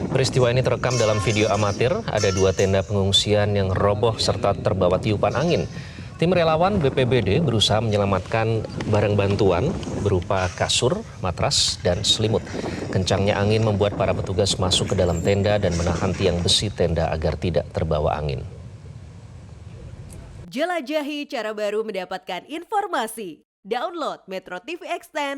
Peristiwa ini terekam dalam video amatir. Ada dua tenda pengungsian yang roboh serta terbawa tiupan angin. Tim relawan BPBD berusaha menyelamatkan barang bantuan berupa kasur, matras, dan selimut. Kencangnya angin membuat para petugas masuk ke dalam tenda dan menahan tiang besi tenda agar tidak terbawa angin. Jelajahi cara baru mendapatkan informasi. Download Metro TV Extend